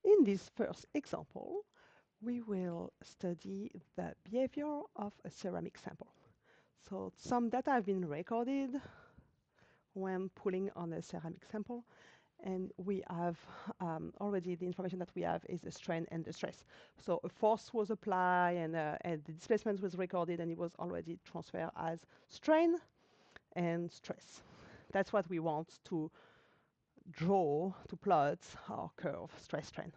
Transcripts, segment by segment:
In this first example, we will study the behavior of a ceramic sample. So some data have been recorded when pulling on a ceramic sample, and we have already the information that we have is the strain and the stress. So a force was applied and the displacement was recorded, and it was already transferred as strain and stress. That's what we want to draw, to plot our curve, stress strain.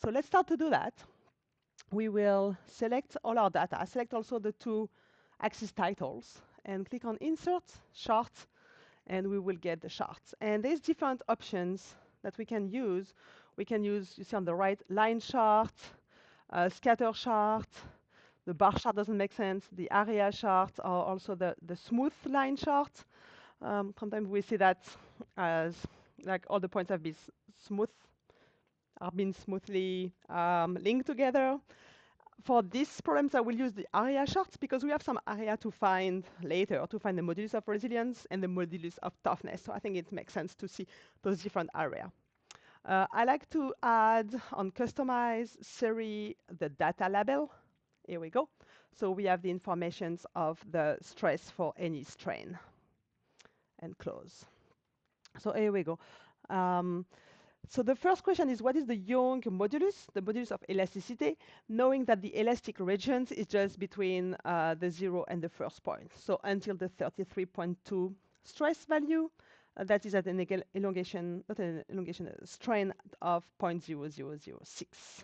So let's start to do that. We will select all our data, select also the two axis titles, and click on Insert, Chart, and we will get the charts. And there's different options that we can use. We can use, you see on the right, line chart, scatter chart. The bar chart doesn't make sense. The area chart, or also the smooth line chart. Sometimes we see that as like all the points have been smooth, are being smoothly linked together. For these problems, I will use the area charts because we have some area to find later, to find the modulus of resilience and the modulus of toughness. So I think it makes sense to see those different areas. I like to add on customize series the data label. Here we go. So we have the informations of the stress for any strain and close. So here we go. So the first question is, what is the Young modulus, the modulus of elasticity, knowing that the elastic regions is just between the 0 and the first point. So until the 33.2 stress value, that is at an elongation, not an elongation, a strain of 0.0006.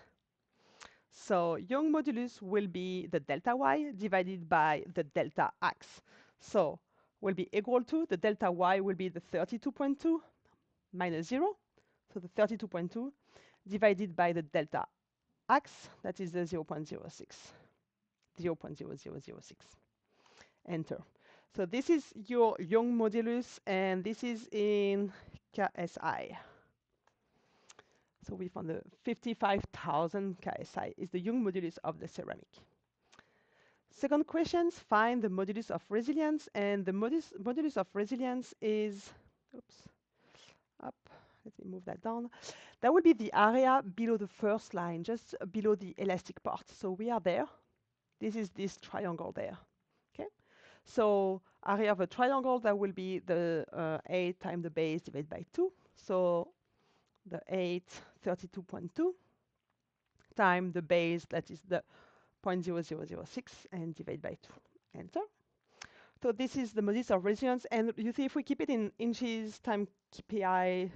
So Young modulus will be the delta y divided by the delta x. So will be equal to, the delta y will be the 32.2 minus 0. So the 32.2 divided by the delta x, that is the 0.06, 0.0006. Enter. So this is your Young modulus, and this is in KSI. So we found the 55,000 KSI is the Young modulus of the ceramic. Second questions, find the modulus of resilience, and the modulus of resilience is, oops, up. Let me move that down. That would be the area below the first line, just below the elastic part. So we are there. This is this triangle there. Okay. So area of a triangle, that will be the 8 times the base divided by 2. So the 8, 32.2 times the base, that is the 0.0006, and divide by 2. Enter. So this is the modulus of resilience. And you see, if we keep it in inches times pi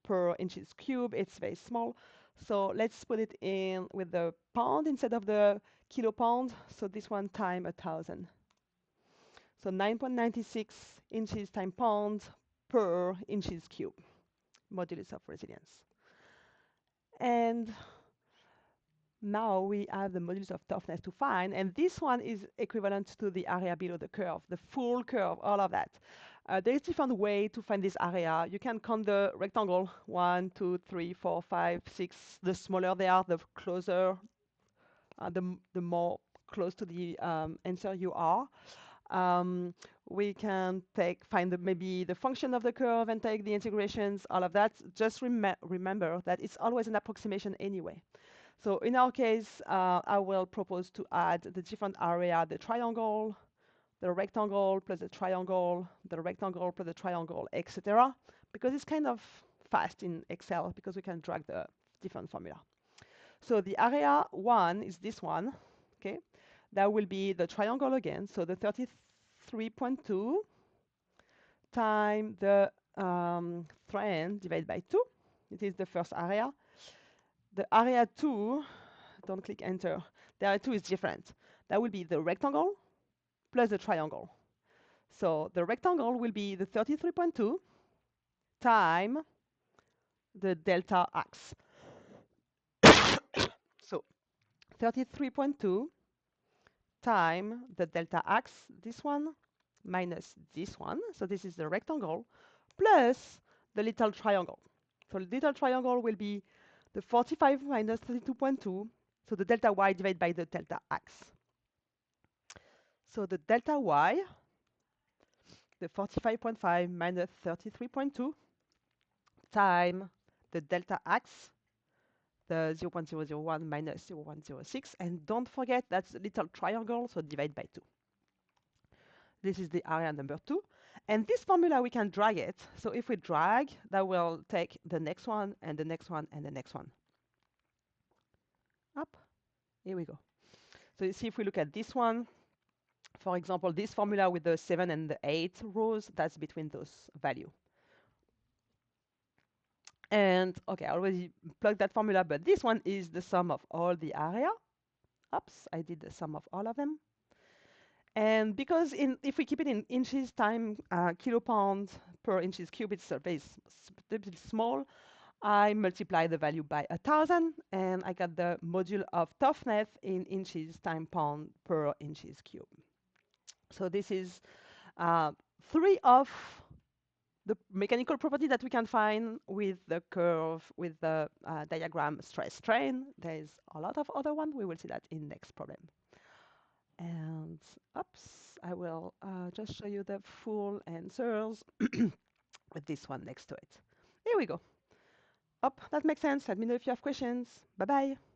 per inches cube, it's very small. So let's put it in with the pound instead of the kilopound. So this one time 1,000. So 9.96 inches times pound per inches cube, modulus of resilience. And now we have the modulus of toughness to find, and this one is equivalent to the area below the curve, the full curve, all of that. There is different way to find this area. You can count the rectangle, 1, 2, 3, 4, 5, 6. The smaller they are, the closer, the more close to the answer you are. We can find maybe the function of the curve and take the integrations, all of that. Just remember that it's always an approximation anyway. So in our case, I will propose to add the different area, the triangle, the rectangle plus the rectangle plus the triangle, etc. Because it's kind of fast in Excel because we can drag the different formula. So the area 1 is this one, okay? That will be the triangle again. So the 33.2 times the strain divided by 2. It is the first area. The area 2, don't click enter. The area 2 is different. That will be the rectangle plus the triangle. So the rectangle will be the 33.2 times the delta x. So 33.2 times the delta x, this one, minus this one. So this is the rectangle, plus the little triangle. So the little triangle will be the 45 minus 32.2, so the delta y divided by the delta x. So the delta y, the 45.5 minus 33.2 times the delta x, the 0.001 minus 0.106, and don't forget that's a little triangle, so divide by 2. This is the area number 2. And this formula, we can drag it. So if we drag, that will take the next one, and the next one, and the next one. Up, here we go. So you see, if we look at this one, for example, this formula with the 7 and the 8 rows, that's between those values. And okay, I already plugged that formula, but this one is the sum of all the area. Oops, I did the sum of all of them. And because if we keep it in inches time kilopound per inches cube, it's a very small, I multiply the value by 1,000, and I got the module of toughness in inches time pound per inches cube. So this is 3 of the mechanical property that we can find with the curve, with the diagram stress strain. There's a lot of other ones. We will see that in next problem. And oops, I will just show you the full answers with this one next to it. Here we go. That makes sense. Let me know if you have questions. Bye-bye.